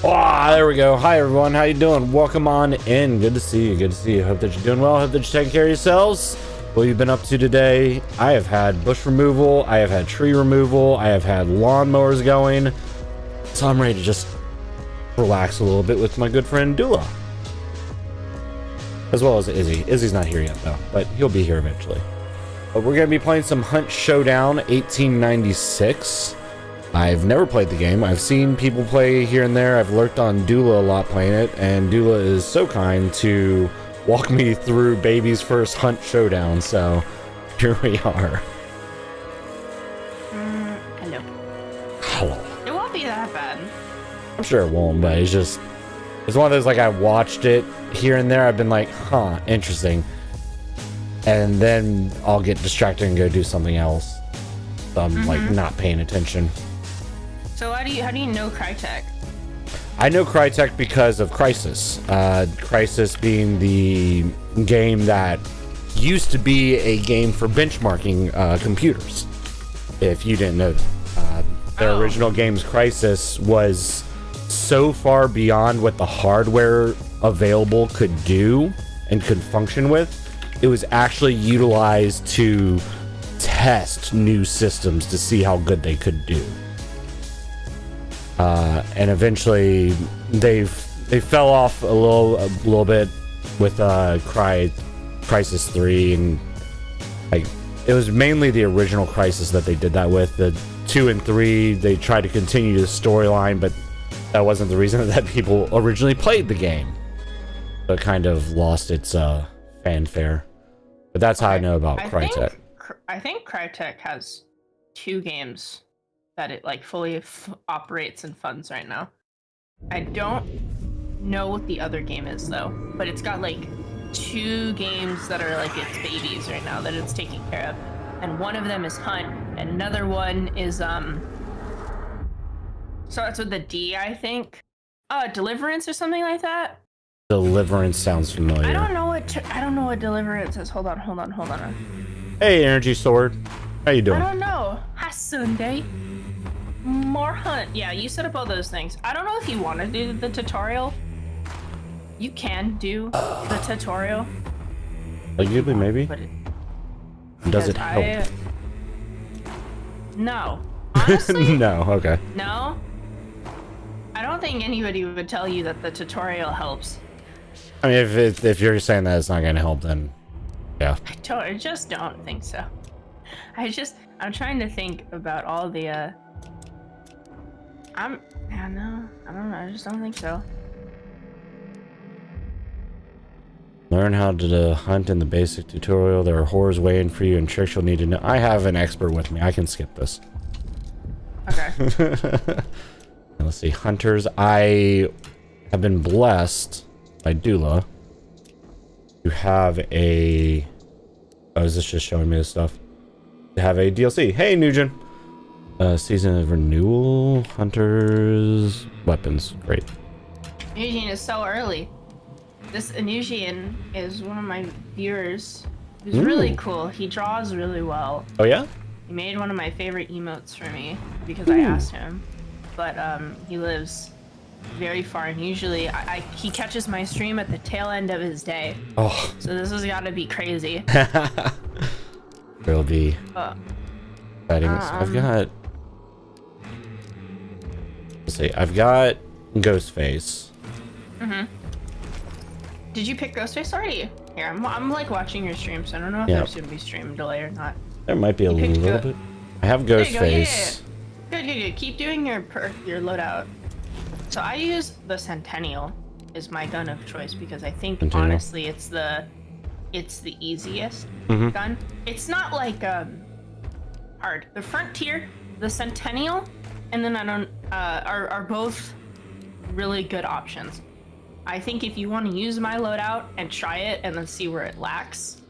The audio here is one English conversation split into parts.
Ah, there we go. Hi everyone, how you doing? Welcome on in. Good to see you. Good to see you. Hope that you're doing well. Hope that you're taking care of yourselves. What you've been up to today? I have had bush removal. I have had tree removal. I have had lawnmowers going. So I'm ready to just relax a little bit with my good friend Dula, as well as Izzy. Izzy's not here yet though, but he'll be here eventually. But we're gonna be playing some Hunt Showdown 1896. I've never played the game. I've seen people play here and there. I've lurked on Dula a lot playing it, and Dula is so kind to walk me through baby's first Hunt Showdown, so here we are. Hello. Hello. It won't be that bad. I'm sure it won't, but it's one of those, like, I watched it here and there. I've been like, huh, interesting. And then I'll get distracted and go do something else. So I'm like not paying attention. So how do you know Crytek? I know Crytek because of Crysis. Crysis being the game that used to be a game for benchmarking computers. If you didn't know that. Their original game's Crysis was so far beyond what the hardware available could do and could function with. It was actually utilized to test new systems to see how good they could do. And eventually they fell off a little bit with Crysis 3, and like it was mainly the original Crysis that they did that with. The 2 and 3 they tried to continue the storyline, but that wasn't the reason that people originally played the game. So it kind of lost its fanfare. But that's how I know about Crytek. I think Crytek has 2 games that it like fully operates and funds right now. I don't know what the other game is though, but it's got like 2 games that are like its babies right now that it's taking care of, and one of them is Hunt, and another one is starts with the D, I think. Deliverance or something like that. Deliverance sounds familiar. I don't know what Deliverance is. Hold on. Hey, Energy Sword. How you doing? I don't know. Hi, Sunday. More Hunt. Yeah, you set up all those things. I don't know if you want to do the tutorial. You can do the tutorial. Arguably, maybe. But Does it help? No. Honestly? No, okay. No? I don't think anybody would tell you that the tutorial helps. I mean, if you're saying that it's not going to help, then yeah. I just don't think so. I'm trying to think about all the, I don't know, I just don't think so. Learn how to hunt in the basic tutorial. There are horrors waiting for you and tricks you'll need to know. I have an expert with me. I can skip this. Okay. Let's see. Hunters. I have been blessed by Dula to have a... Oh, is this just showing me this stuff? To have a DLC. Hey, Nugent. Season of renewal. Hunters. Weapons. Great. Eugene is so early. This Anusian is one of my viewers. He's really cool. He draws really well. Oh, yeah? He made one of my favorite emotes for me because I asked him. But he lives very far, and usually he catches my stream at the tail end of his day. Oh. So this has got to be crazy. It'll be exciting. I've got... Let's see. I've got Ghostface. Did you pick Ghostface already? Here, I'm like watching your stream, so I don't know if there's gonna be stream delay or not. There might be a little bit. I have Ghostface. Good. Keep doing your loadout. So I use the Centennial is my gun of choice because I think honestly it's the easiest gun. It's not like hard. The Frontier, the Centennial, and then are both really good options. I think if you want to use my loadout and try it and then see where it lacks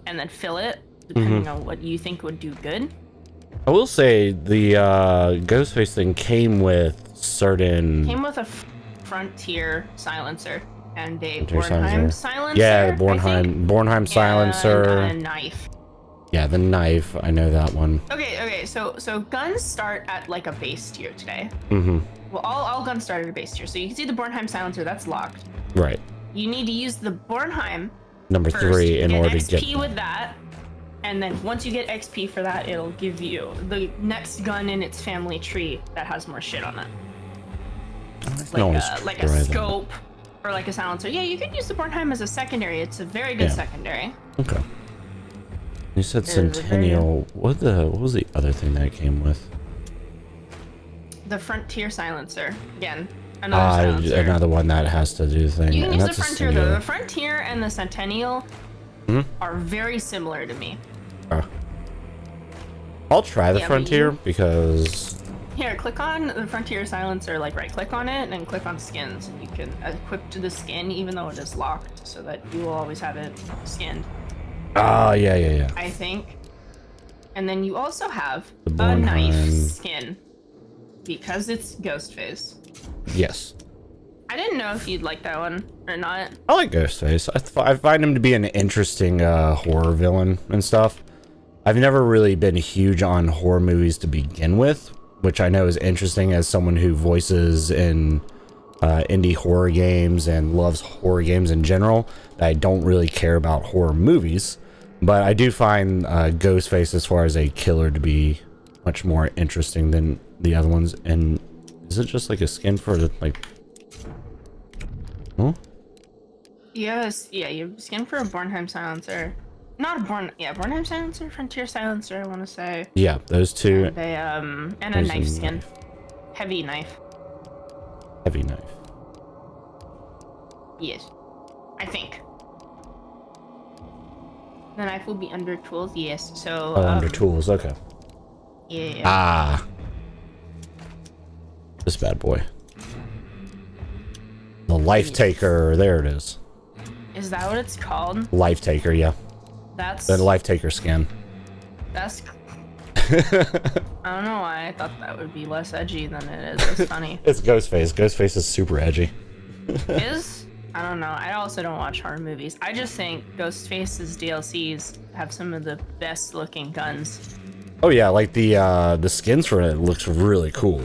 and then fill it depending on what you think would do good. I will say the Ghostface thing came with a Frontier silencer and a Bornheim silencer. Yeah, the Bornheim silencer. And a knife. Yeah, the knife. I know that one. Okay. So guns start at like a base tier today. well, all guns started based here. So you can see the Bornheim silencer, that's locked. Right. You need to use the Bornheim Number first, 3 in get order XP to get with that. And then once you get XP for that, it'll give you the next gun in its family tree that has more shit on it. Like a scope or like a silencer. Yeah, you can use the Bornheim as a secondary. It's a very good secondary. Okay. You said Centennial. What was the other thing that it came with? The Frontier silencer. Again, another silencer. Another one that has to do thing. You can use the Frontier though. The Frontier and the Centennial are very similar to me. I'll try the Frontier because... Here, click on the Frontier silencer, like right click on it and click on skins. And you can equip to the skin even though it is locked so that you will always have it skinned. Yeah. I think. And then you also have a knife skin because it's Ghostface. Yes. I didn't know if you'd like that one or not. I like Ghostface. I find him to be an interesting horror villain and stuff. I've never really been huge on horror movies to begin with, which I know is interesting as someone who voices in indie horror games and loves horror games in general. I don't really care about horror movies, but I do find Ghostface as far as a killer to be much more interesting than the other ones. And is it just like a skin for the, like... Huh? Yes, yeah, you have skin for a Bornheim silencer. Not a Bornheim silencer, Frontier silencer, I want to say. Yeah, those two. And a knife skin. Heavy knife. Heavy knife. Yes, I think. The knife will be under tools, yes. So. Under tools, okay. Yeah. This bad boy. The Life Taker, there it is. Is that what it's called? Life Taker, yeah. That's the Life Taker skin. That's I don't know why I thought that would be less edgy than it is. It's funny. It's Ghostface. Ghostface is super edgy. Is? I don't know. I also don't watch horror movies. I just think Ghostface's DLCs have some of the best looking guns. Oh yeah, like the skins for it looks really cool.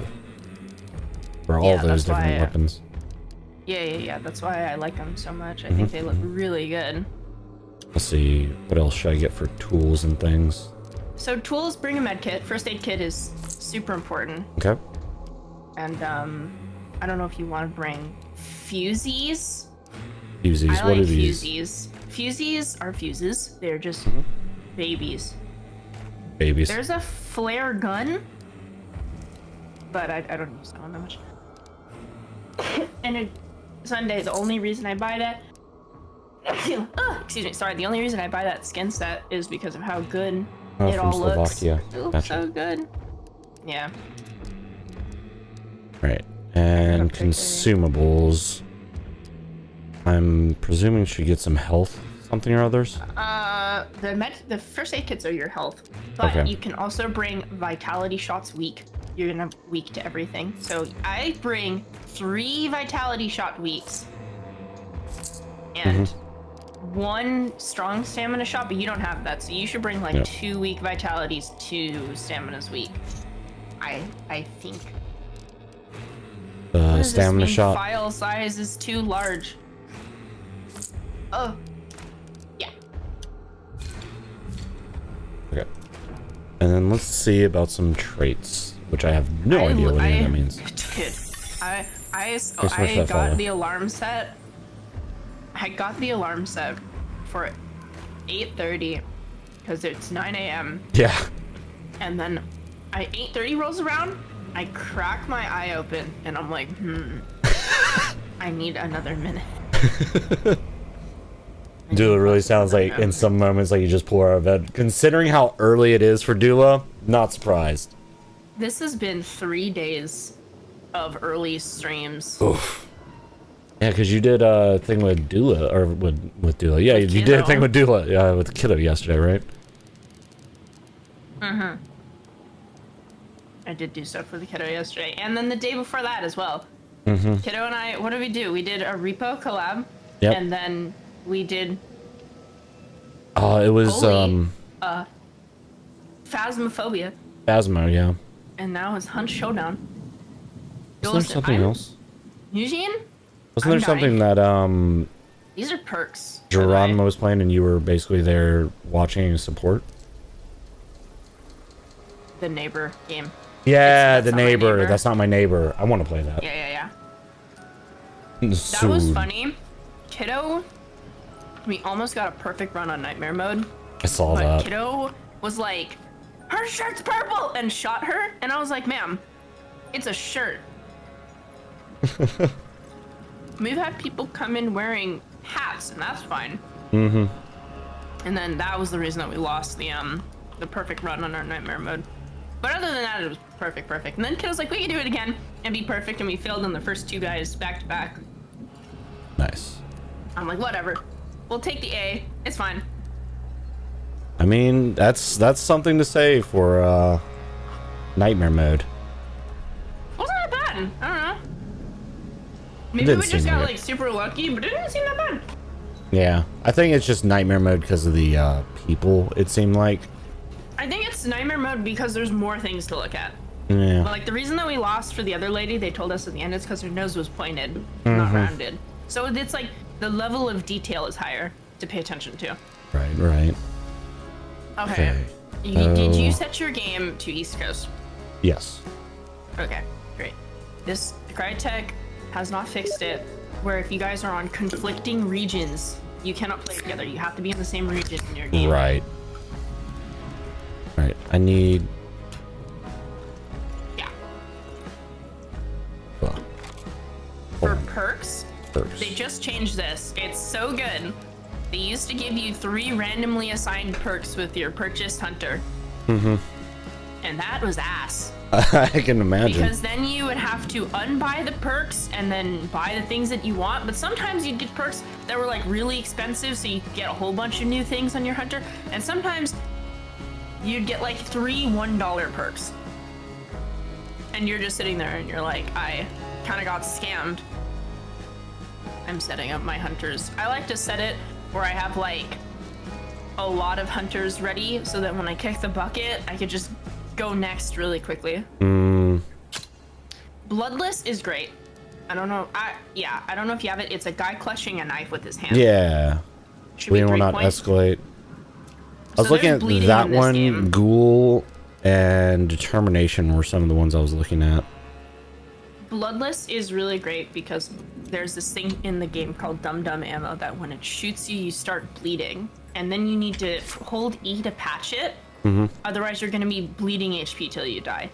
For all those different weapons. Yeah. That's why I like them so much. I think they look really good. Let's see, what else should I get for tools and things? So tools, bring a med kit. First aid kit is super important. Okay. And I don't know if you want to bring fusies. Fusies, what are these? Fusies are fuses. They're just babies. Babies. There's a flare gun, but I don't use that one that much. And Sunday, the only reason I buy that excuse me, sorry, the only reason I buy that skin set is because of how good it all looks. It looks so good. Yeah. Right. And consumables. I'm presuming should get some health, something or others. The first aid kits are your health, but you can also bring vitality shots weak. You're gonna weak to everything. So I bring 3 vitality shot weeks and 1 strong stamina shot, but you don't have that, so you should bring like 2 weak vitalities, 2 staminas weak. I think. Stamina shot. File size is too large. Oh, yeah. Okay. And then let's see about some traits, which I have no idea what any of that means. Dude, I got the alarm set. I got the alarm set for 8:30 because it's 9 a.m. Yeah. And then 8:30 rolls around, I crack my eye open, and I'm like, I need another minute. Dula really sounds like, in some moments, like you just pull her out of bed. Considering how early it is for Dula, not surprised. This has been 3 days of early streams. Oof. Yeah, because you did a thing with Dula, or with Dula. Yeah, you did a thing with Dula, with Kiddo yesterday, right? I did do stuff with the Kiddo yesterday, and then the day before that as well. Kiddo and I, what did we do? We did a repo collab, and then we did. It was Phasmophobia. Phasmo, yeah. And now it's Hunt Showdown. Wasn't there something else? Eugene? Wasn't there something that These are perks. Geronimo was playing and you were basically there watching and support? The neighbor game. Yeah, the neighbor. That's not my neighbor. I want to play that. Yeah. Soon. That was funny. Kiddo, we almost got a perfect run on Nightmare mode. I saw but that. Kiddo was like, her shirt's purple, and shot her. And I was like, ma'am, it's a shirt. We've had people come in wearing hats, and that's fine. Mm-hmm. And then that was the reason that we lost the perfect run on our Nightmare mode. But other than that, it was perfect. And then Kiddo's like, we can do it again and be perfect, and we failed on the first 2 guys back to back. Nice. I'm like, whatever. We'll take the A. It's fine. I mean, that's something to say for Nightmare mode. Wasn't that bad. I don't know. Maybe we just got like super lucky, but it didn't seem that bad. Yeah, I think it's just Nightmare mode because of the people, it seemed like. I think it's Nightmare mode because there's more things to look at. Yeah. Like the reason that we lost for the other lady, they told us at the end, is because her nose was pointed, not rounded. So it's like the level of detail is higher to pay attention to. Right. Okay. Did you set your game to East Coast? Yes. Okay, great. This Crytek has not fixed it, where if you guys are on conflicting regions, you cannot play together. You have to be in the same region in your game. Right. I need... Yeah. Well, For perks, they just changed this. It's so good. They used to give you 3 randomly assigned perks with your purchased hunter. And that was ass. I can imagine. Because then you would have to unbuy the perks and then buy the things that you want. But sometimes you'd get perks that were like really expensive, so you could get a whole bunch of new things on your hunter. And sometimes you'd get like 3 $1 perks. And you're just sitting there and you're like, I kind of got scammed. I'm setting up my hunters. I like to set it where I have like a lot of hunters ready so that when I kick the bucket, I could just go next really quickly. Bloodless is great. I don't know. I don't know if you have it. It's a guy clutching a knife with his hand. Yeah. We will not escalate. I was looking at that one. Ghoul and Determination were some of the ones I was looking at. Bloodless is really great because there's this thing in the game called Dum Dum Ammo that when it shoots you, you start bleeding. And then you need to hold E to patch it. Otherwise, you're going to be bleeding HP till you die.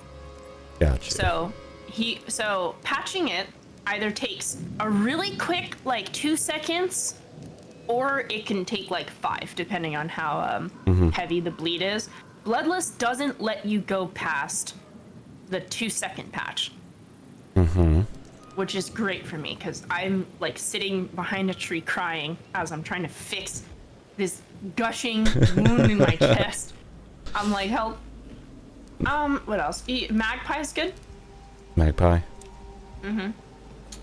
Gotcha. So patching it either takes a really quick, like 2 seconds, or it can take like 5, depending on how heavy the bleed is. Bloodless doesn't let you go past the 2-second patch. Which is great for me because I'm like sitting behind a tree crying as I'm trying to fix this gushing wound in my chest. I'm like, help. What else? Magpie's good. Magpie.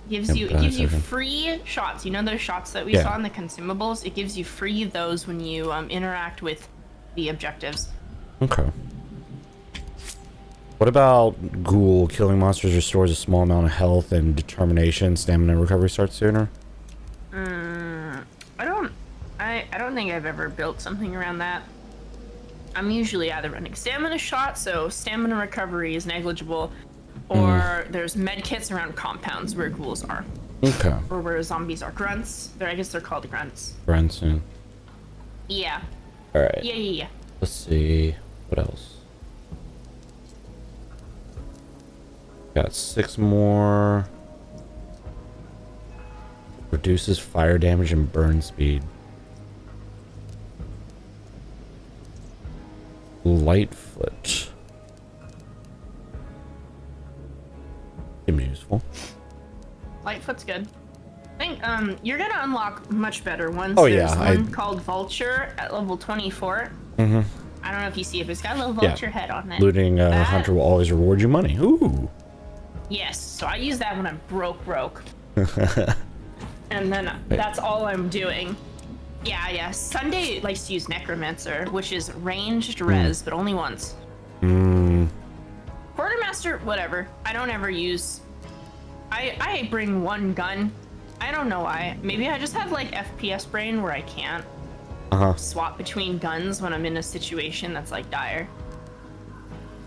Gives you free shots. You know those shots that we saw in the consumables? It gives you free those when you interact with the objectives. Okay. What about Ghoul? Killing monsters restores a small amount of health and Determination. Stamina recovery starts sooner. I don't think I've ever built something around that. I'm usually either running stamina shot, so stamina recovery is negligible, or there's med kits around compounds where ghouls are. Okay. Or where zombies are grunts. I guess they're called grunts. Grunts, yeah. All right. Yeah. Let's see. What else? Got 6 more. Reduces fire damage and burn speed. Lightfoot. Seems useful. Lightfoot's good. I think you're gonna unlock much better ones. Oh, There's yeah, one called Vulture at level 24. I don't know if you see it, but it's got a little vulture head on it. Looting hunter will always reward you money. Ooh. Yes, so I use that when I'm broke. And then that's all I'm doing. Yeah. Sunday likes to use Necromancer, which is ranged res, but only once. Quartermaster, whatever. I don't ever use I bring one gun. I don't know why. Maybe I just have like FPS brain where I can't swap between guns when I'm in a situation that's like dire.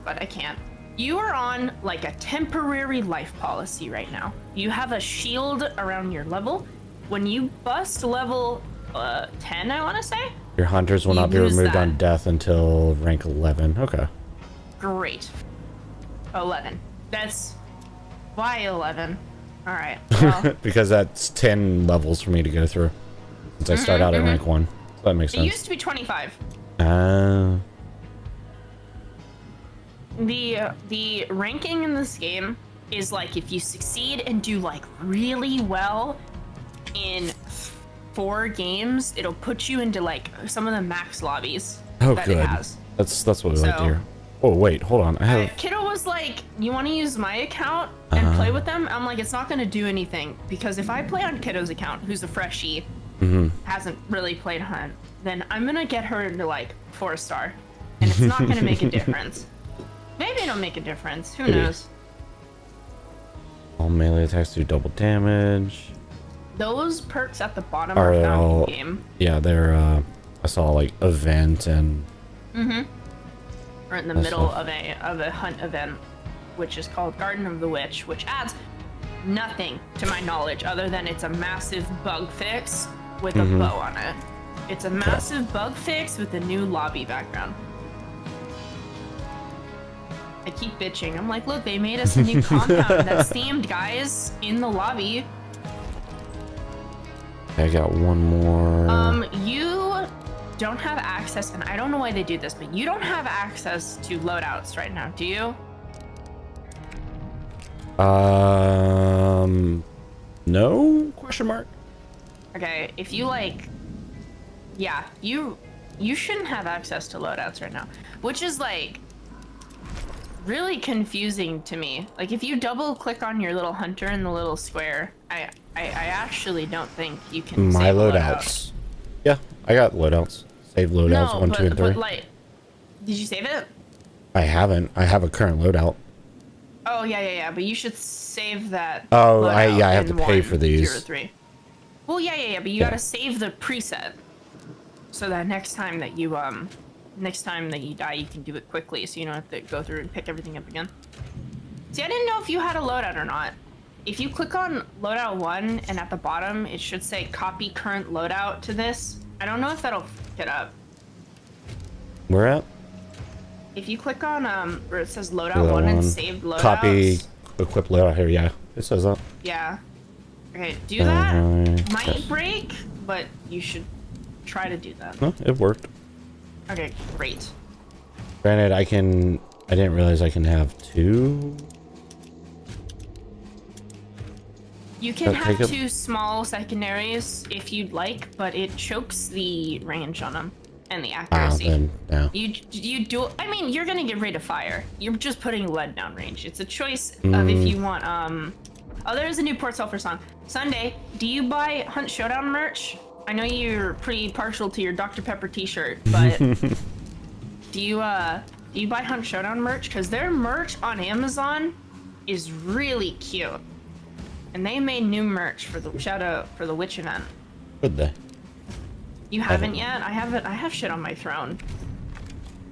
But I can't. You are on like a temporary life policy right now. You have a shield around your level. When you bust level 10, I want to say. Your hunters will not be removed on death until rank 11. Okay. Great. 11. That's why 11. All right. Well, because that's 10 levels for me to go through since I start out at rank 1. So that makes sense. It used to be 25. The ranking in this game is like if you succeed and do like really well in 4 games, it'll put you into like some of the max lobbies that it has. That's what we like to hear. Oh wait, hold on. I have Kiddo was like, you want to use my account and play with them? I'm like, it's not going to do anything because if I play on Kiddo's account, who's a freshie, hasn't really played Hunt, then I'm going to get her into like 4-star and it's not going to make a difference. Maybe it'll make a difference. Who knows? All melee attacks do double damage. Those perks at the bottom are found in game. Yeah, they're I saw like event and or in the middle of a hunt event, which is called Garden of the Witch, which adds nothing to my knowledge other than it's a massive bug fix with a bow on it. It's a massive bug fix with a new lobby background. I keep bitching. I'm like, look, they made us a new compound that's themed, guys, in the lobby. I got one more. You don't have access, and I don't know why they do this, but you don't have access to loadouts right now, do you? No? Question mark. Okay, if you like, yeah, you shouldn't have access to loadouts right now, which is like really confusing to me. Like if you double click on your little hunter in the little square, I actually don't think you can my save loadouts. Yeah, I got loadouts. Save loadouts no, 1, 2, and 3. But like, did you save it? I haven't. I have a current loadout. Oh yeah. But you should save that. Oh, I have to pay for these. 0, 3. Well, yeah. But you gotta save the preset, so that next time that you die, you can do it quickly, so you don't have to go through and pick everything up again. See, I didn't know if you had a loadout or not. If you click on loadout 1 and at the bottom it should say copy current loadout to this. I don't know if that'll pick it up. Where at? If you click on where it says loadout 1 and saved loadouts. Copy equip loadout here, yeah. It says that. Yeah. Okay, do that. Might break, but you should try to do that. No, it worked. Okay, great. Granted, I didn't realize I can have 2. You can have 2 small secondaries if you'd like, but it chokes the range on them and the accuracy. Then, yeah. You do. I mean, you're gonna get rid of fire. You're just putting lead down range. It's a choice of if you want. Oh, there's a new Port Sulphur song. Sunday, do you buy Hunt Showdown merch? I know you're pretty partial to your Dr. Pepper T-shirt, but do you buy Hunt Showdown merch? Because their merch on Amazon is really cute. And they made new merch for the for the Witch event. Did they? You haven't yet? I have shit on my throne.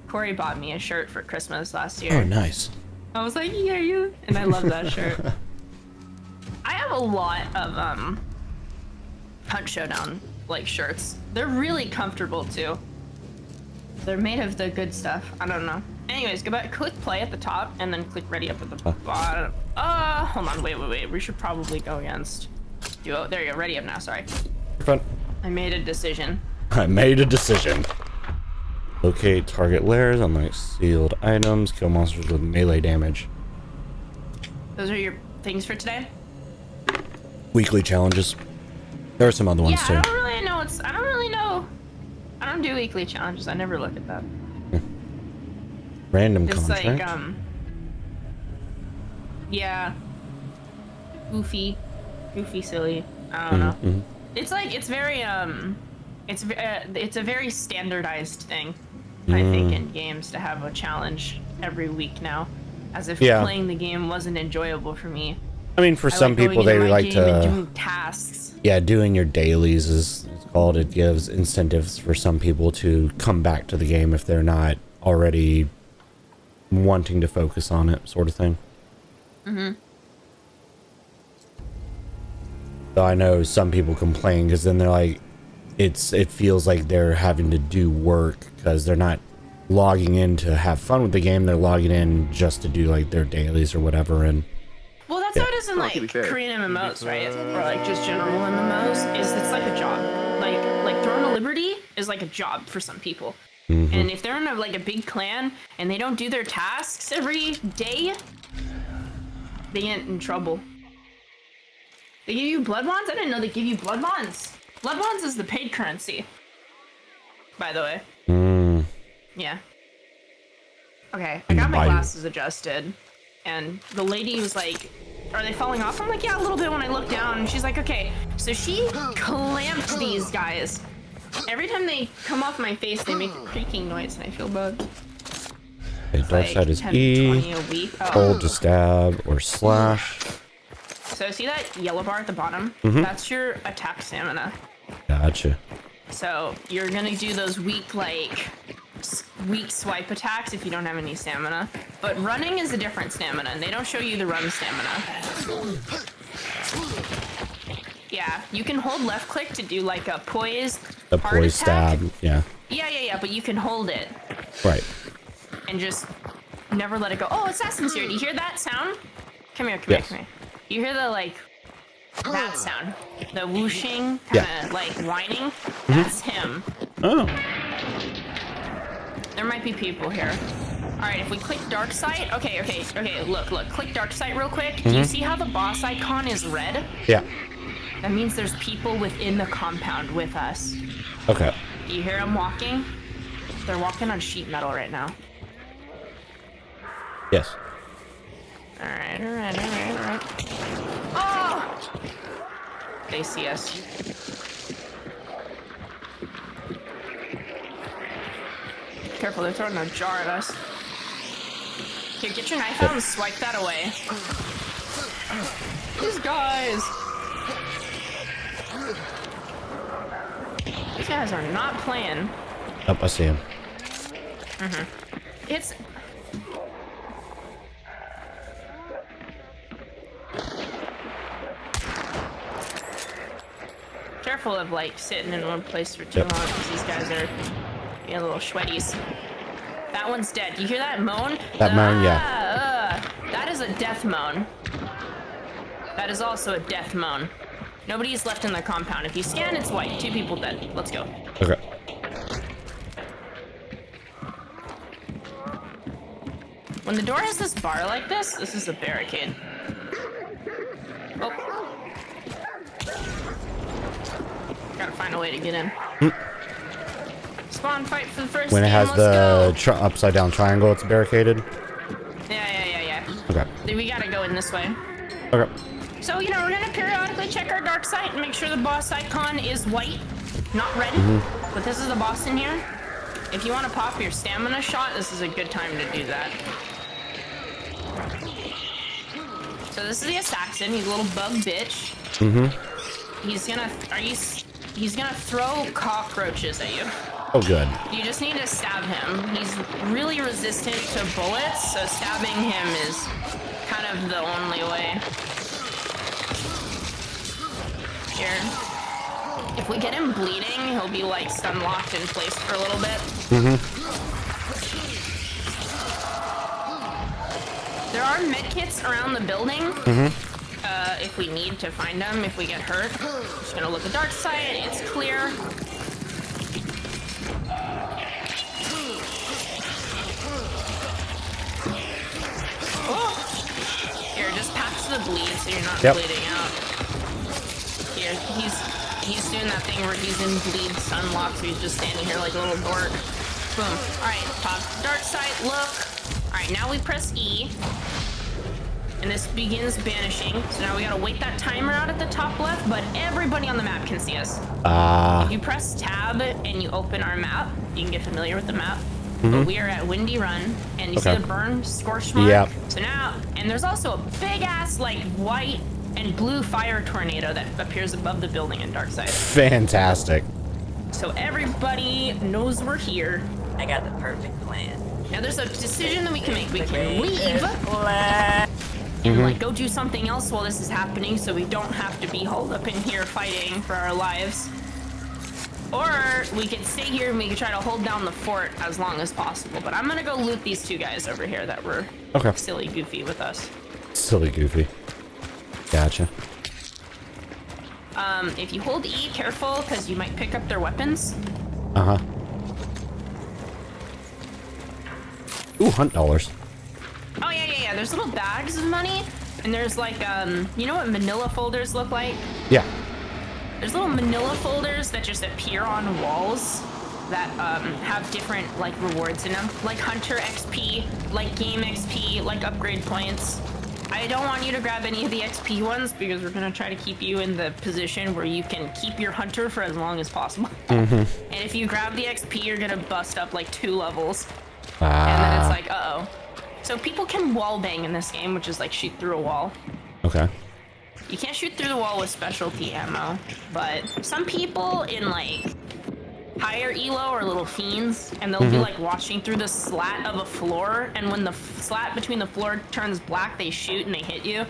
Corey bought me a shirt for Christmas last year. Oh, nice. I was like, yeah, you. And I love that shirt. I have a lot of Hunt Showdown like shirts. They're really comfortable too. They're made of the good stuff. I don't know. Anyways, go back, click play at the top, and then click ready up at the bottom. Hold on, wait. We should probably go against duo. There you go, ready up now, sorry. Fun. I made a decision. Locate target lairs, unlock sealed items, kill monsters with melee damage. Those are your things for today? Weekly challenges. There are some other ones too. I don't really know. I don't do weekly challenges. I never look at that. Random It's contract. like, yeah. Goofy, silly. I don't know. It's like, it's very, it's a very standardized thing, I think, in games to have a challenge every week now. As if playing the game wasn't enjoyable for me I mean, for some people, they like to doing tasks. Yeah, doing your dailies is called. It gives incentives for some people to come back to the game if they're not already wanting to focus on it, sort of thing. So I know some people complain because then they're like, it feels like they're having to do work because they're not logging in to have fun with the game. They're logging in just to do like their dailies or whatever. And well, that's how it is in like Korean MMOs, right? Or like just general MMOs. Is it's like a job. Like Throne of Liberty is like a job for some people. And if they're in a big clan and they don't do their tasks every day, they get in trouble. They give you blood bonds? I didn't know they give you blood bonds. Blood bonds is the paid currency, by the way. Yeah. Okay, I got my glasses adjusted, and the lady was like, are they falling off? I'm like, yeah, a little bit when I look down. And she's like, okay. So she clamped these guys. Every time they come off my face, they make a creaking noise, and I feel bad. Okay, dark side is 10, E, hold to stab or slash. So see that yellow bar at the bottom? That's your attack stamina. Gotcha. So you're gonna do those weak swipe attacks if you don't have any stamina. But running is a different stamina, and they don't show you the run stamina. Yeah, you can hold left click to do like a poise. A poise stab, yeah. Yeah, but you can hold it. Right. And just never let it go. Oh, Assassin's here. Do you hear that sound? Come here, come here. You hear the that sound? The whooshing, kind of like whining? That's him. Oh. There might be people here. Alright, if we click dark side, okay, look, click dark side real quick. Do you see how the boss icon is red? Yeah. That means there's people within the compound with us. Okay. You hear them walking? They're walking on sheet metal right now. Yes. Alright. Oh! They see us. Careful, they're throwing a jar at us. Here, get your knife out and swipe that away. These guys! These guys are not playing. Oh, I see him. It's... Careful of sitting in one place for too long because these guys are being little sweaties. That one's dead. You hear that moan? That moan, yeah. That is a death moan. That is also a death moan. Nobody is left in the compound. If you scan, it's white. 2 people dead. Let's go. Okay. When the door has this bar like this is a barricade. Oh. Gotta find a way to get in. Spawn fight for the first when it game, has the upside down triangle, it's barricaded. Yeah. Okay. We gotta go in this way. Okay. So, we're gonna periodically check our dark site and make sure the boss icon is white, not red. But this is the boss in here. If you want to pop your stamina shot, this is a good time to do that. So this is the assassin. He's a little bug bitch. He's gonna throw cockroaches at you. Oh, good. You just need to stab him. He's really resistant to bullets, so stabbing him is kind of the only way. Here. If we get him bleeding, he'll be stun locked in place for a little bit. There are medkits around the building. If we need to find them, if we get hurt. Just gonna look at dark side. It's clear. Oh! Here, just patch the bleed so you're not bleeding out. Here, he's doing that thing where he's in bleed stun lock, so he's just standing here like a little dork. Boom. Alright, pop dark side, look. Alright, now we press E. And this begins banishing. So now we gotta wait that timer out at the top left, but everybody on the map can see us. If you press tab and you open our map, you can get familiar with the map. but we are at Windy Run, and you see the burn scorch mark? Yep. So now, and there's also a big-ass, like, white and blue fire tornado that appears above the building in Darkside. Fantastic. So everybody knows we're here. I got the perfect plan. Now there's a decision that we can make. We can leave and like go do something else while this is happening, so we don't have to be holed up in here fighting for our lives. Or we could stay here and we could try to hold down the fort as long as possible. But I'm gonna go loot these two guys over here that were silly goofy with us. Silly goofy. Gotcha. If you hold E, careful, because you might pick up their weapons. Uh-huh. Ooh, hunt dollars. Oh, yeah. There's little bags of money, and there's like, you know what manila folders look like? Yeah. There's little manila folders that just appear on walls that have different like rewards in them, like hunter XP, like game XP, like upgrade points. I don't want you to grab any of the XP ones because we're gonna try to keep you in the position where you can keep your hunter for as long as possible. And if you grab the XP, you're gonna bust up like 2 levels. And then it's like, uh-oh. So people can wall bang in this game, which is like shoot through a wall. Okay. You can't shoot through the wall with specialty ammo, but some people in like higher elo are little fiends, and they'll be like watching through the slat of a floor, and when the slat between the floor turns black, they shoot and they hit you.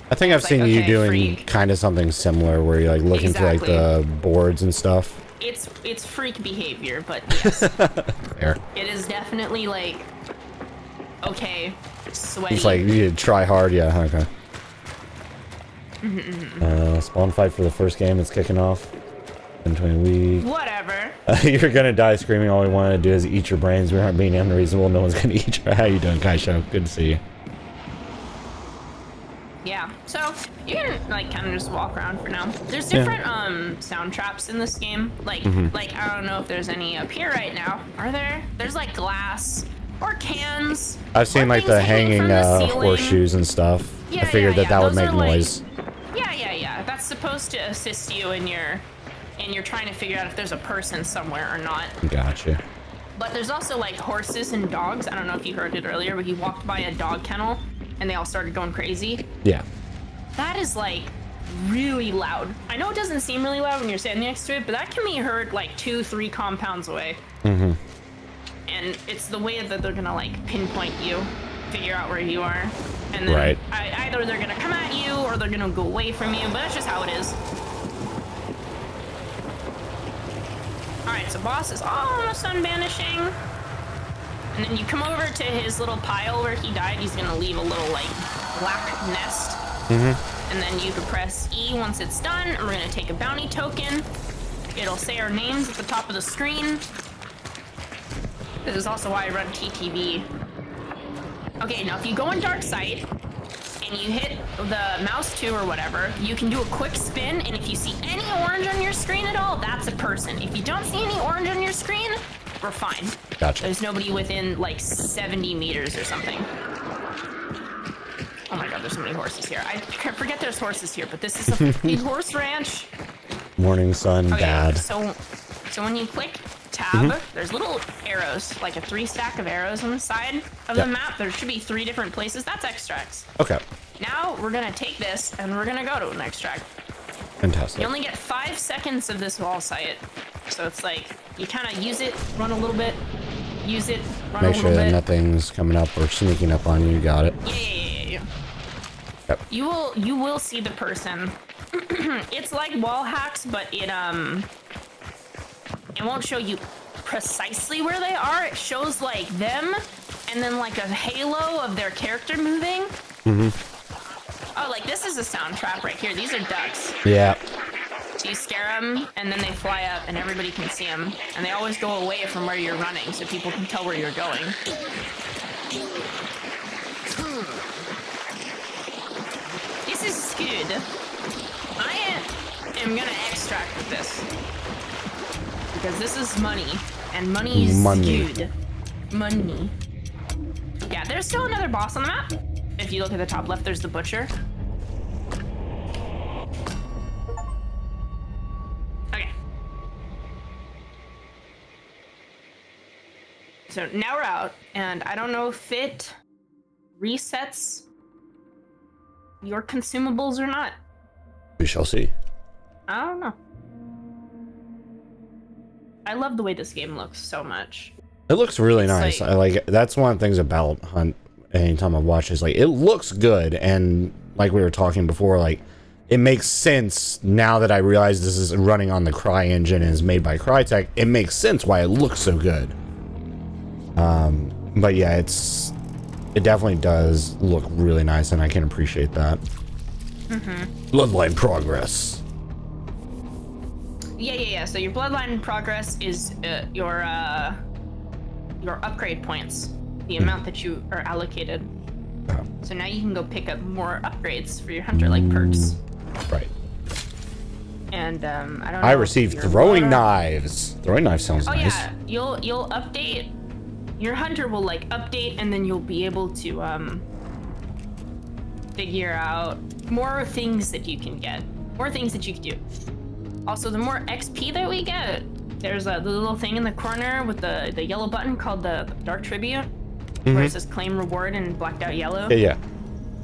I think I've seen you doing kind of something similar where you're like looking through like the boards and stuff. It's freak behavior, but yes. Fair. It is definitely like, okay, sweaty. It's like you try hard, yeah, okay. Spawn fight for the first game, it's kicking off. In 20 weeks. Whatever. You're gonna die screaming. All we want to do is eat your brains. We aren't being unreasonable. No one's gonna eat your. How you doing, Kaisho? Good to see you. Yeah. So you can like kind of just walk around for now. There's different sound traps in this game. Like like I don't know if there's any up here right now. Are there? There's like glass or cans. I've seen like the hanging horseshoes and stuff. Yeah, I figured that Those would make are, noise. Like, yeah. That's supposed to assist you in your. And you're trying to figure out if there's a person somewhere or not. Gotcha. But there's also like horses and dogs. I don't know if you heard it earlier, but he walked by a dog kennel and they all started going crazy. Yeah. That is like really loud. I know it doesn't seem really loud when you're standing next to it, but that can be heard like 2-3 compounds away. And it's the way that they're gonna like pinpoint you, figure out where you are. And then either they're gonna come at you or they're gonna go away from you, but that's just how it is. Alright, so boss is almost done banishing. And then you come over to his little pile where he died. He's gonna leave a little, like, black nest. And then you can press E once it's done, and we're gonna take a bounty token. It'll say our names at the top of the screen. This is also why I run TTV. Okay, now if you go in Dark Sight, and you hit the mouse 2 or whatever, you can do a quick spin, and if you see any orange on your screen at all, that's a person. If you don't see any orange on your screen, we're fine. Gotcha. There's nobody within like 70 meters or something. Oh my god, there's so many horses here. I forget there's horses here, but this is a big horse ranch. Morning sun, dad. So when you click tab, there's little arrows, like a 3 stack of arrows on the side of the map. There should be 3 different places. That's extracts. Okay. Now we're gonna take this and we're gonna go to an extract. Fantastic. You only get 5 seconds of this wall sight. So it's like, you kind of use it, run a little bit, use it, run a little bit. Make sure that nothing's coming up or sneaking up on you. Got it. Yeah. Yep. You will see the person. It's like wall hacks, but it won't show you precisely where they are. It shows like them and then like a halo of their character moving. Oh, like this is a sound trap right here. These are ducks. Yeah. So you scare them and then they fly up and everybody can see them. And they always go away from where you're running so people can tell where you're going. This is good. I am gonna extract with this. Because this is money. And money is good. Money. Yeah, there's still another boss on the map. If you look at the top left, there's the butcher. Okay. So now we're out, and I don't know if it resets your consumables or not. We shall see. I don't know. I love the way this game looks so much. It looks really It's nice. like- I like. That's one of the things about Hunt. Anytime I watch is like it looks good, and like we were talking before, like it makes sense now that I realize this is running on the Cry engine and is made by Crytek. It makes sense why it looks so good. But yeah, it definitely does look really nice, and I can appreciate that. Bloodline progress. Yeah. So your bloodline progress is your upgrade points, the amount that you are allocated. So now you can go pick up more upgrades for your hunter, like perks. Right. And I don't know. I if received your throwing bloodline- knives. Throwing knives sounds Oh nice. yeah, you'll update. Your hunter will like update, and then you'll be able to figure out more things that you can get, more things that you can do. Also, the more XP that we get, there's the little thing in the corner with the yellow button called the Dark Tribute, where it says claim reward in blacked out yellow. Yeah.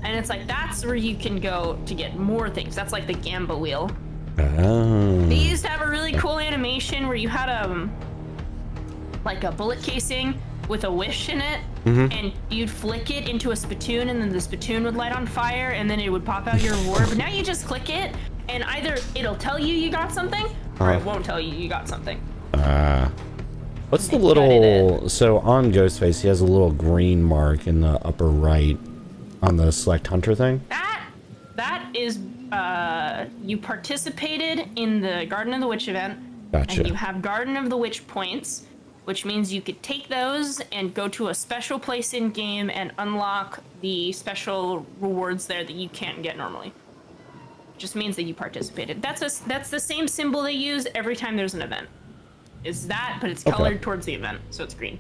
And it's like that's where you can go to get more things. That's like the Gamba wheel. Oh. They used to have a really cool animation where you had like a bullet casing with a wish in it, and you'd flick it into a spittoon, and then the spittoon would light on fire, and then it would pop out your reward. But now you just click it, and either it'll tell you got something, or it won't tell you got something. What's the They little... So on Ghostface, he has a little green mark in the upper right on the select hunter thing. That is you participated in the Garden of the Witch event, Gotcha. and you have Garden of the Witch points, which means you could take those and go to a special place in game and unlock the special rewards there that you can't get normally. Just means that you participated. That's the same symbol they use every time there's an event. Is that, but it's colored towards the event, so it's green.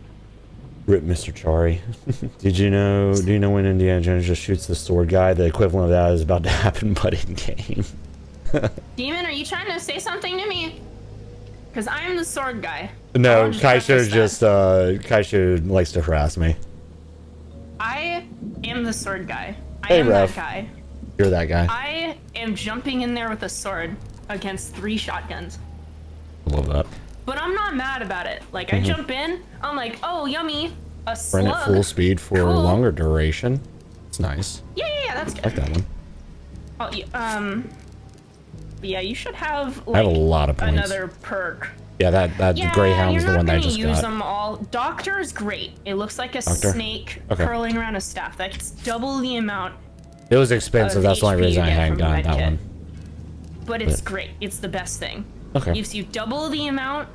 Rip Mr. Chari. Do you know when Indiana Jones just shoots the sword guy? The equivalent of that is about to happen, but in game. Demon, are you trying to say something to me? Because I'm the sword guy. No, I'll just preface that. Kaisha likes to harass me. I am the sword guy. I Hey, am Ref. that guy. You're that guy. I am jumping in there with a sword against 3 shotguns. I love that. But I'm not mad about it. Like, I jump in, I'm like, oh, yummy, a slug. Run at full speed for Cool. longer duration. It's nice. Yeah, that's I like good. that one. Oh, yeah, you should have, I have like, a lot of points. another perk. Yeah, that Yeah, Greyhound's you're the one not that I gonna just use got. them all. Doctor is great. It looks like a Doctor? snake Okay. curling around a staff. That's double the amount, It was expensive. of That's the only HP reason I you get hadn't from gotten that Medkit. one. but it's great. It's the best thing. Okay. Gives you double the amount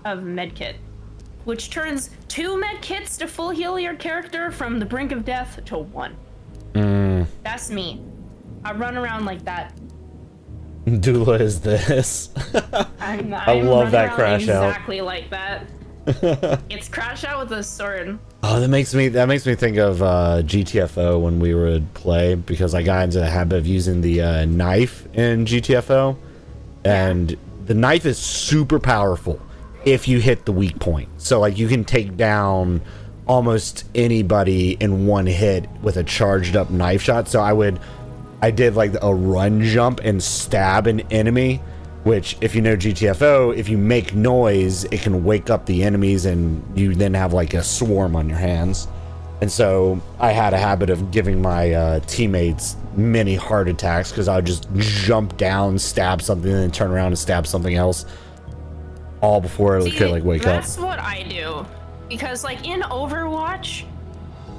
of medkit, which turns 2 medkits to full heal your character from the brink of death to 1. That's me. I run around like that. Doula is this. I'm I love run that around crash out. exactly like that. It's crash out with a sword. Oh, that makes me think of GTFO when we would play, because I got into the habit of using the knife in GTFO, and the knife is super powerful if you hit the weak point. So like you can take down almost anybody in one hit with a charged up knife shot. So I did like a run jump and stab an enemy, which if you know GTFO, if you make noise, it can wake up the enemies and you then have like a swarm on your hands. And so I had a habit of giving my teammates many heart attacks because I would just jump down, stab something, and then turn around and stab something else, all before it could like wake up. That's what I do. Because like in Overwatch,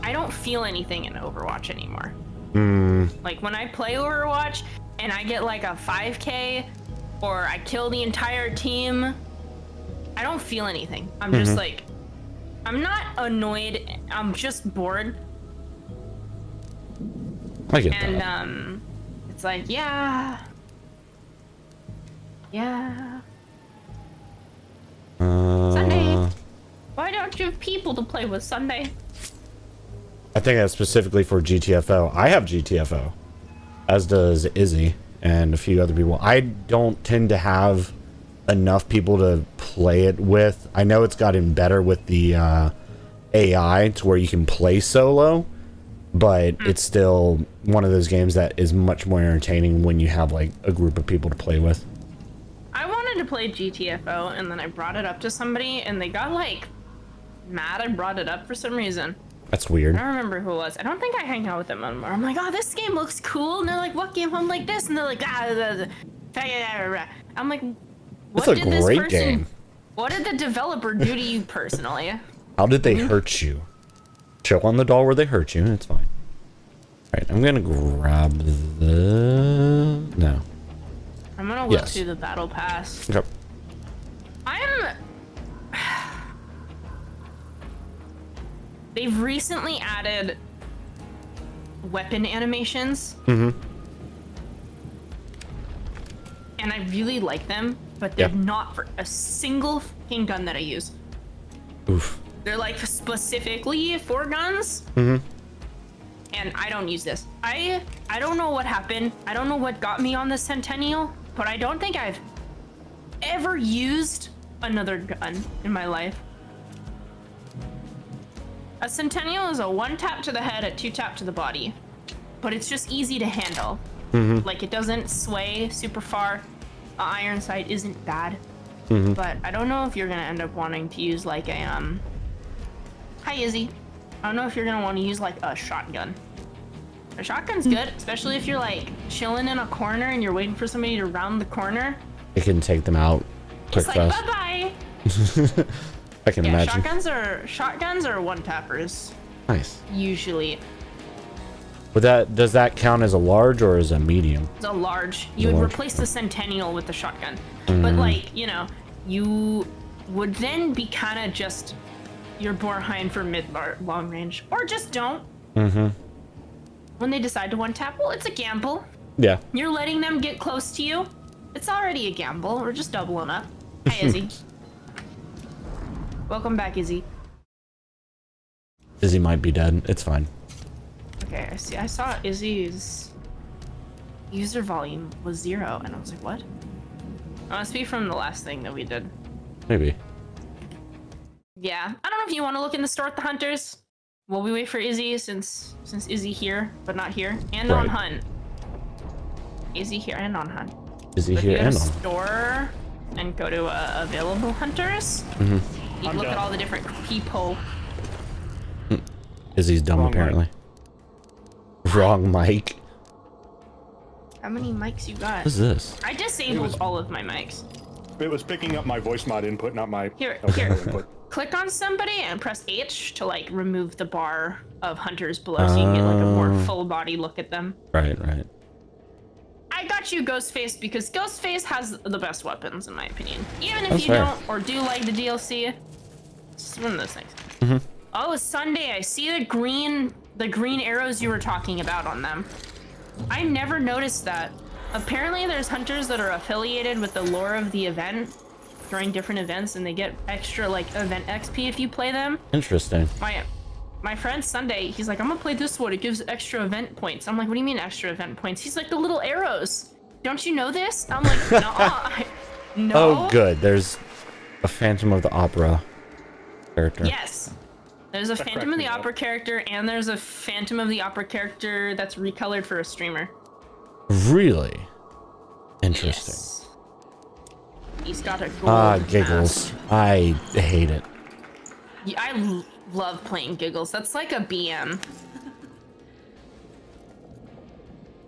I don't feel anything in Overwatch anymore. Like when I play Overwatch and I get like a 5k or I kill the entire team, I don't feel anything. I'm just like, I'm not annoyed, I'm just bored. I get And that. it's like, yeah. Sunday. Why don't you have people to play with Sunday? I think that's specifically for GTFO. I have GTFO, as does Izzy and a few other people. I don't tend to have enough people to play it with. I know it's gotten better with the AI to where you can play solo, but it's still one of those games that is much more entertaining when you have like a group of people to play with. I wanted to play GTFO, and then I brought it up to somebody, and they got like mad I brought it up for some reason. That's weird. I don't remember who it was. I don't think I hang out with them anymore. I'm like, oh, this game looks cool. And they're like, what game? I'm like, this. And they're like, I'm like, what It's a great game. What did the developer do to you personally? How did they hurt you? Show on the doll where they hurt you. It's fine. All right, I'm gonna grab the. No. I'm gonna look through the battle pass. Okay. They've recently added weapon animations. Mm-hmm. And I really like them, but they're not for a single fucking gun that I use. Oof. They're like specifically for guns. Mm-hmm. And I don't use this. I don't know what happened. I don't know what got me on the Centennial, but I don't think I've ever used another gun in my life. A Centennial is a 1 tap to the head, a 2 tap to the body, but it's just easy to handle. Mm-hmm. Like, it doesn't sway super far. Iron sight isn't bad, but I don't know if you're gonna end up wanting to use like a Hi Izzy. I don't know if you're gonna want to use like a shotgun. A shotgun's good, especially if you're like chilling in a corner and you're waiting for somebody to round the corner. It can take them out quick, It's like fast. bye-bye. I can imagine. Shotguns are 1 tappers. Nice. Usually. But does that count as a large or as a medium? It's a large. You would replace the Centennial with the shotgun. Mm-hmm. But like, you know, you would then be kind of just you're behind for long range, or just don't. Mm-hmm. When they decide to 1 tap, well, it's a gamble. Yeah. You're letting them get close to you. It's already a gamble. We're just doubling up. Hi, Izzy. Welcome back, Izzy. Izzy might be dead. It's fine. Okay, I see. I saw Izzy's user volume was 0, and I was like, what? It must be from the last thing that we did. Maybe. Yeah, I don't know if you want to look in the store at the hunters while we wait for Izzy, since Izzy here but not here, and on hunt. Izzy here and on hunt. Izzy But here if you and go to on. store and go to available hunters, you can look at all the different people. Izzy's dumb apparently. Wrong mic. How many mics you got? What is this? I disabled all of my mics. It was picking up my voice mod input, not my Here. input. Click on somebody and press H to like remove the bar of hunters below, so you can get like a more full body look at them. Right. I got you, Ghostface, because Ghostface has the best weapons in my opinion. Even if That's you fair. don't or do like the DLC, it's one of those things. Oh, it's Sunday. I see the green arrows you were talking about on them. I never noticed that. Apparently there's hunters that are affiliated with the lore of the event during different events, and they get extra like event XP if you play them. Interesting. My friend Sunday, he's like, I'm gonna play this one. It gives extra event points. I'm like, what do you mean extra event points? He's like, the little arrows. Don't you know this? I'm like, no. Oh, good. There's a Phantom of the Opera character. Yes. There's a Phantom of the Opera character, and there's a Phantom of the Opera character that's recolored for a streamer. Really? Interesting. Yes. He's got a gold Giggles. mask. I hate it. Yeah, I love playing Giggles. That's like a BM.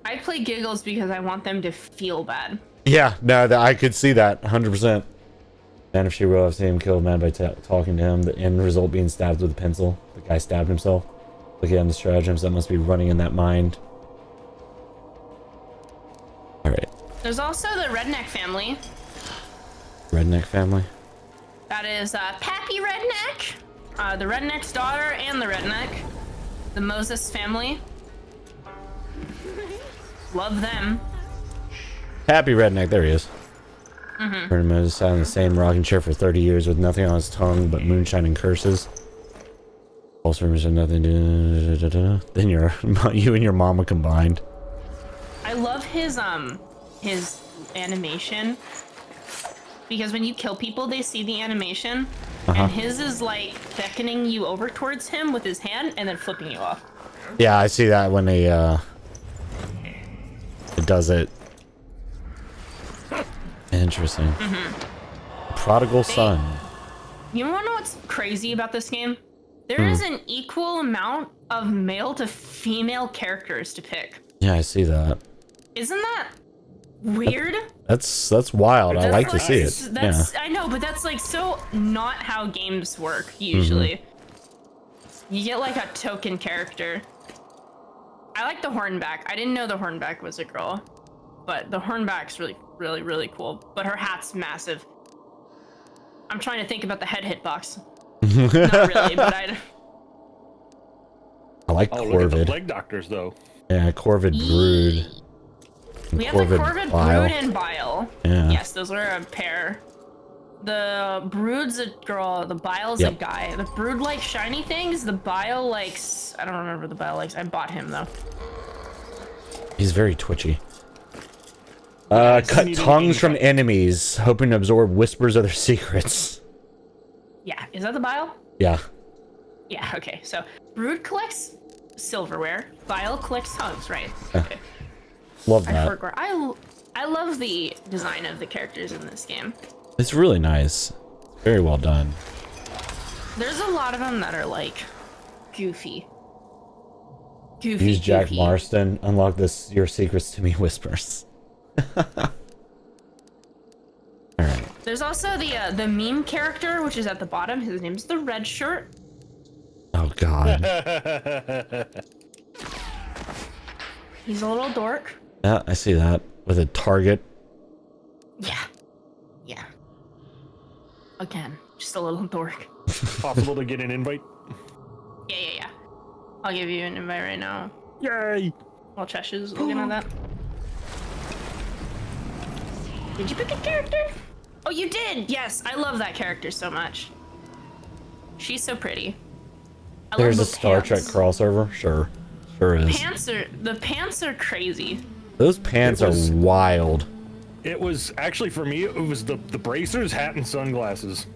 I play Giggles because I want them to feel bad. Yeah, no, I could see that 100%. And if she will have seen him kill a man by talking to him, the end result being stabbed with a pencil. The guy stabbed himself. Look at him, the stratagems that must be running in that mind. Alright. There's also the Redneck family. Redneck family? That is Pappy Redneck, the Redneck's daughter, and the Redneck. The Moses family. Love them. Happy Redneck, there he is. Pretty much sat in the same rocking chair for 30 years with nothing on his tongue but moonshine and curses. False rumors have nothing to do. Then you and your mama combined. I love his animation. because when you kill people, they see the animation, and his is like beckoning you over towards him with his hand and then flipping you off. Yeah, I see that when they it does it. Interesting. Prodigal son. You wanna know what's crazy about this game? There is an equal amount of male to female characters to pick. Yeah, I see that. Isn't that weird? That's wild. I like to see it. That's, I know, but that's like so not how games work usually. You get like a token character. I like the Hornback. I didn't know the Hornback was a girl, but the Hornback's really cool. But her hat's massive. I'm trying to think about the head hitbox. Not really, but I like Oh, look at the Corvid. plague doctors, though. Yeah, Corvid Brood. we have the Corvid Brood and Bile. Yeah. Yes, those are a pair. The Brood's a girl, the Bile's a guy. The Brood likes shiny things, the Bile likes... I don't remember the Bile likes. I bought him, though. He's very twitchy. Cut tongues from enemies, hoping to absorb whispers of their secrets. Yeah, is that the Bile? Yeah. Yeah, okay. So, Brood collects silverware, Bile collects tongues, right? Okay. Love I that. forgot. I love the design of the characters in this game. It's really nice. Very well done. There's a lot of them that are like goofy. Use Jack Marston. Unlock this. Your secrets to me whispers. Alright. There's also the meme character, which is at the bottom. His name's the Red Shirt. Oh god. He's a little dork. Yeah, I see that. With a target. Yeah. Yeah. Again, just a little dork. Possible to get an invite? Yeah. I'll give you an invite right now. Yay! While Cheshire's looking at that. Did you pick a character? Oh, you did! Yes, I love that character so much. She's so pretty. I There's a love Star Trek crossover? Sure. Sure is. The pants are crazy. Those pants are wild. It was, actually for me, it was the bracers, hat, and sunglasses.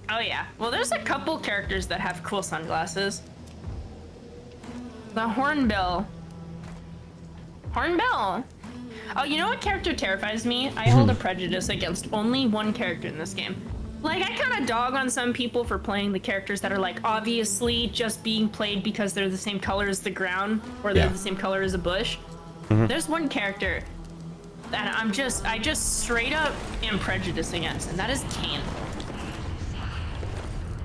Oh yeah. Well, there's a couple characters that have cool sunglasses. The Hornbill. Hornbill! Oh, you know what character terrifies me? I hold a prejudice against only one character in this game. Like, I kind of dog on some people for playing the characters that are, like, obviously just being played because they're the same color as the ground, or they're the same color as a bush. There's one character that I just straight up am prejudiced against, and that is Cain.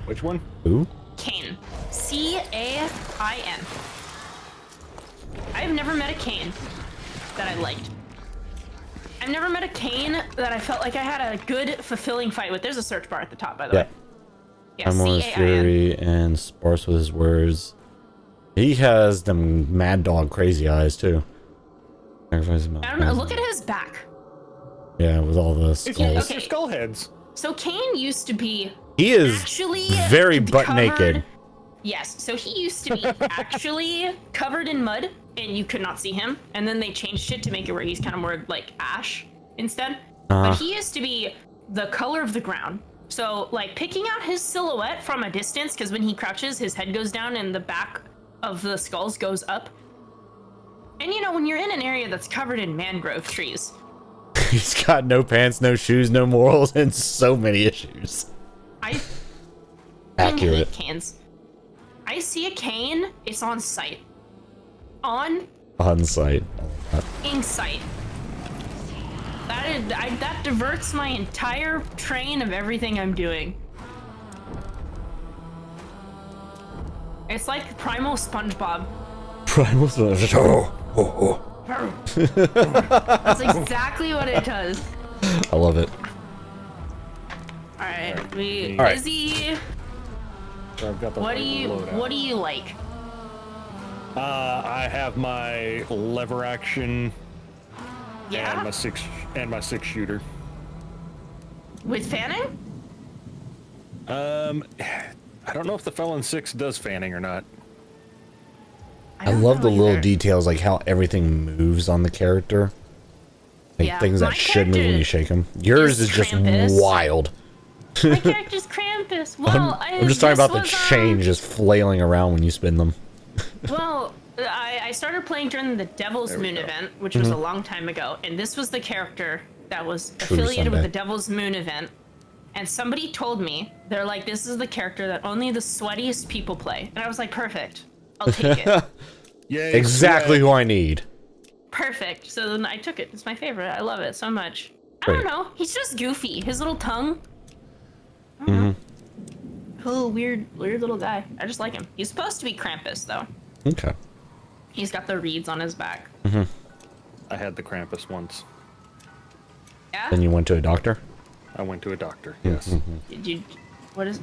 Which one? Who? Cain. C-A-I-N. I've never met a Cain that I liked. I've never met a Cain that I felt like I had a good, fulfilling fight with. There's a search bar at the top, by the way. Yeah, Amorous Fury and sparse with his words. He has them mad dog crazy eyes too. I don't know, look at his back. Yeah, with all the It's skulls. your skull heads. So Cain used to be He is actually very butt covered- naked. Yes, so he used to be actually covered in mud, and you could not see him. And then they changed it to make it where he's kind of more like ash instead. But he used to be the color of the ground. So, like, picking out his silhouette from a distance, because when he crouches, his head goes down and the back of the skulls goes up. And you know, when you're in an area that's covered in mangrove trees, He's got no pants, no shoes, no morals, and so many issues. I Accurate. hate Cains. I see a Cain, it's on sight. On Site. in sight. That diverts my entire train of everything I'm doing. It's like Primal SpongeBob. Primal. That's exactly what it does. I love it. Alright, All right. Izzy, So I've got the what loadout. do you like? I have my lever action Yeah? and my six shooter. With fanning? I don't know if the Felon 6 does fanning or not. I don't love the know little either. details, like how everything moves on the character. Like Yeah, things my that should move when character you shake them. Yours is just Krampus. wild. My character's Krampus. Well, I'm just talking this about the was, chain just flailing around when you spin them. Well, I started playing during the Devil's Moon event, which was a long time ago, and this was the character that was affiliated with Sunday. the Devil's Moon event. And somebody told me, they're like, this is the character that only the sweatiest people play. And I was like, perfect. I'll take it. Yeah, Exactly who I need. Perfect. So then I took it. It's my favorite. I love it so much. I don't know. He's just goofy. His little tongue. I don't know. Cool, weird little guy. I just like him. He's supposed to be Krampus, though. Okay. He's got the reeds on his back. I had the Krampus once. Yeah? Then you went to a doctor? I went to a doctor. Yes. Did you... What is...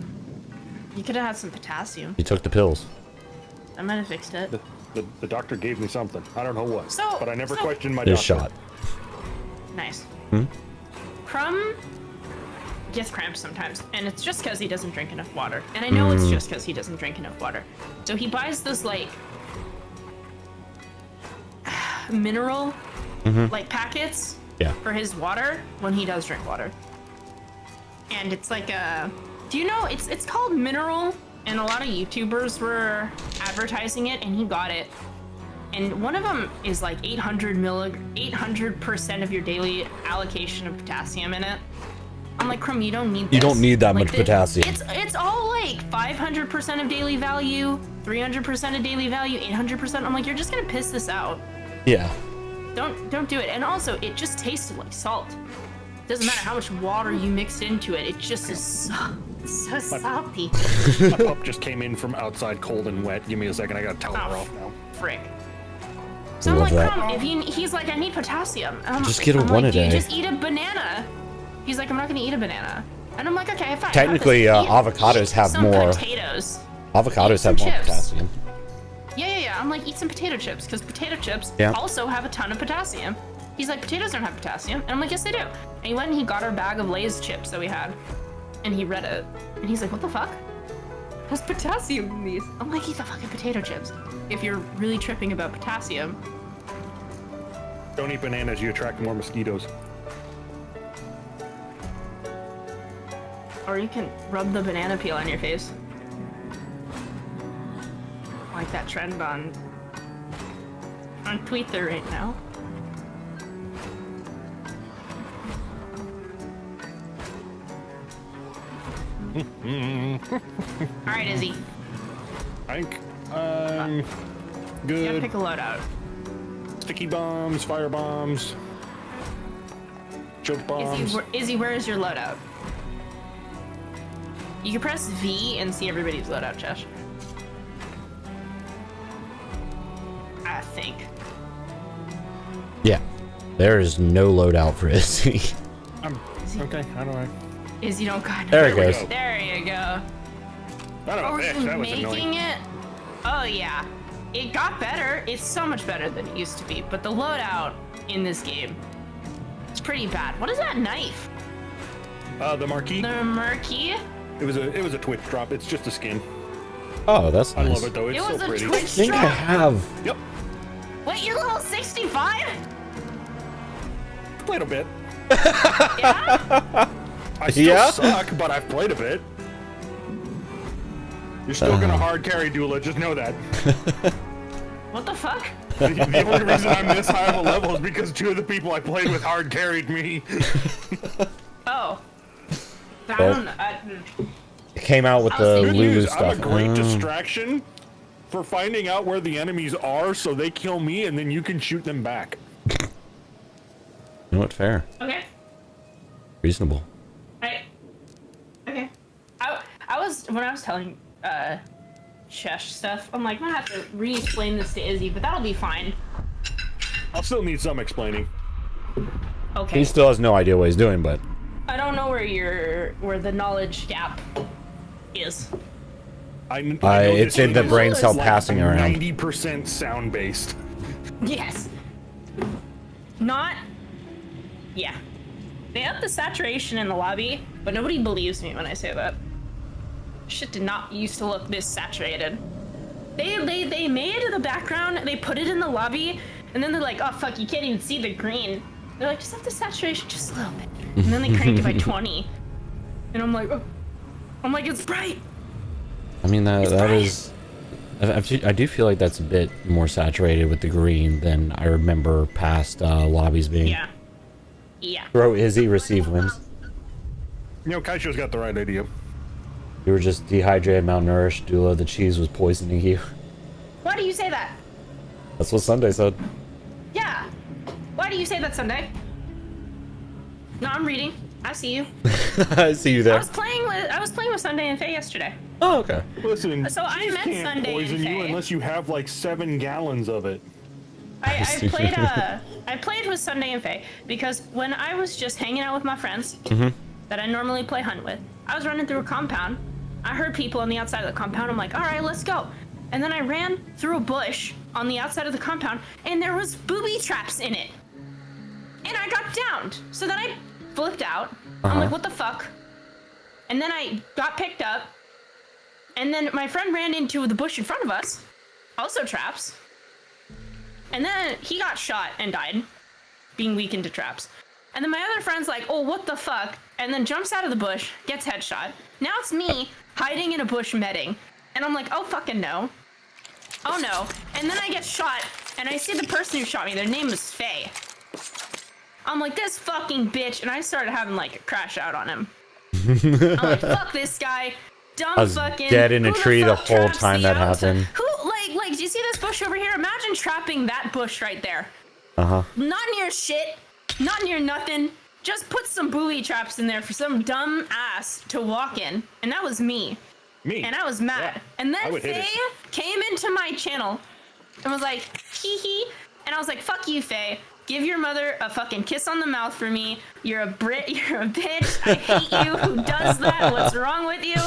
You could have had some potassium. You took the pills. I might have fixed it. The doctor gave me something. I don't know what. So- but I never so- questioned my This doctor. shot. Nice. Crumb gets cramps sometimes, and it's just because he doesn't drink enough water. And I know it's just because he doesn't drink enough water. So he buys this, like... mineral, like, packets Yeah. for his water when he does drink water. And it's like a... Do you know, it's called Mineral, and a lot of YouTubers were advertising it, and he got it. And one of them is like 800% of your daily allocation of potassium in it. I'm like, Crumb, you don't need this. You don't need that Like, much potassium. It's all like 500% of daily value, 300% of daily value, 800%. I'm like, you're just gonna piss this out. Yeah. Don't do it. And also, it just tasted like salt. Doesn't matter how much water you mix into it. It just is so salty. My pup just came in from outside cold and wet. Give me a second. I gotta tell her Oh, off now. frick. So I'm Love like, that. Crumb, if he's like, I need potassium. Just get a I'm one like, a day. You just eat a banana. He's like, I'm not gonna eat a banana. And I'm like, okay, fine. Technically, have this. avocados have some more- potatoes. Avocados some have more chips. potassium. Yeah. I'm like, eat some potato chips, because potato chips Yeah. also have a ton of potassium. He's like, potatoes don't have potassium. And I'm like, yes, they do. And he went and he got our bag of Lay's chips that we had. And he read it. And he's like, what the fuck? There's potassium in these. I'm like, eat the fucking potato chips. If you're really tripping about potassium. Don't eat bananas. You attract more mosquitoes. Or you can rub the banana peel on your face. Like that trend on Twitter right now. Alright, Izzy. I think I'm You gotta good. pick a loadout. Sticky bombs, fire bombs, choke bombs. Izzy, where is your loadout? You can press V and see everybody's loadout, Chesh. I think. Yeah. There is no loadout for Izzy. Okay, how do I? Izzy don't got no. There it we goes. go. There you go. I don't know. Oh, That you was making annoying. it? Oh yeah. It got better. It's so much better than it used to be. But the loadout in this game is pretty bad. What is that knife? The marquee. The Murky? It was a Twitch drop. It's just a skin. Oh, that's I nice. love it though. It's It was so a pretty. I Twitch think I drop? have. Yep. What, you're level 65? Played a bit. Yeah? I still Yeah? suck, but I've played a bit. You're still gonna hard carry Dula. Just know that. What the fuck? The only reason I'm this high of a level is because two of the people I played with hard carried me. Oh. I Well, don't know. It came out with I was the thinking- Lulu I'm stuff. a great Oh. distraction for finding out where the enemies are, so they kill me, and then you can shoot them back. You know what? Fair. Okay. Reasonable. Okay. I was when I was telling Chesh stuff, I'm like, I'm gonna have to re-explain this to Izzy, but that'll be fine. I'll still need some explaining. Okay. He still has no idea what he's doing, but I don't know where the knowledge gap is. I know it's this in the game brain is cell like passing around. 90% sound based. Yes. Not. Yeah. They up the saturation in the lobby, but nobody believes me when I say that. Shit did not used to look this saturated. They made the background, they put it in the lobby, and then they're like, oh fuck, you can't even see the green. They're like, just up the saturation just a little bit. And then they cranked it by 20. And I'm like, oh. I'm like, it's bright. I mean, that is... I do feel like that's a bit more saturated with the green than I remember past lobbies being. Yeah. Yeah. Throw Izzy, receive wins. You know, Kaisho's got the right idea. You were just dehydrated, malnourished. Dula, the cheese was poisoning you. Why do you say that? That's what Sunday said. Yeah. Why do you say that, Sunday? No, I'm reading. I see you. I see you there. I was playing with Sunday and Faye yesterday. Oh, okay. Listen, So I cheese met can't Sunday poison and you Faye. unless you have like 7 gallons of it. I played with Sunday and Faye because when I was just hanging out with my friends that I normally play hunt with, I was running through a compound. I heard people on the outside of the compound. I'm like, all right, let's go. And then I ran through a bush on the outside of the compound, and there was booby traps in it. And I got downed. So then I flipped out. I'm like, what the fuck? And then I got picked up. And then my friend ran into the bush in front of us. Also traps. And then he got shot and died, being weakened to traps. And then my other friend's like, oh, what the fuck? And then jumps out of the bush, gets headshot. Now it's me hiding in a bush medding. And I'm like, oh, fucking no. Oh, no. And then I get shot, and I see the person who shot me. Their name is Faye. I'm like, this fucking bitch. And I started having, like, a crash out on him. I'm like, fuck this guy. Dumb I was fucking... dead in a tree the whole traps time the that outside? happened. Who, like, do you see this bush over here? Imagine trapping that bush right there. Uh-huh. Not near shit. Not near nothing. Just put some booby traps in there for some dumb ass to walk in. And that was me. Me. And I was mad. Yeah, and I then would hit Faye it. came into my channel and was like, hee hee. And I was like, fuck you, Faye. Give your mother a fucking kiss on the mouth for me. You're a bitch. I hate you. Who does that? What's wrong with you?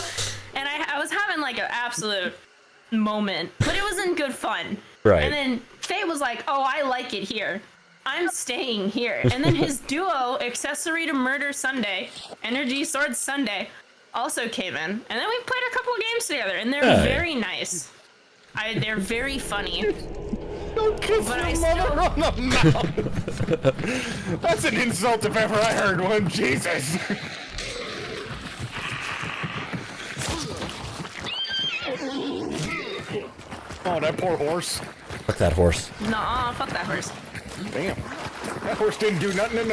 And I was having like an absolute moment, but it wasn't good fun. Right. And then Faye was like, oh, I like it here. I'm staying here. And then his duo, Accessory to Murder Sunday, Energy Sword Sunday, also came in. And then we played a couple of games together, and they're very nice. They're very funny. Don't kiss But your I mother on the mouth. That's an insult if ever I heard one. Jesus. Oh, that poor horse. Fuck that horse. Nuh-uh, fuck that horse. Damn. That horse didn't do nothing to no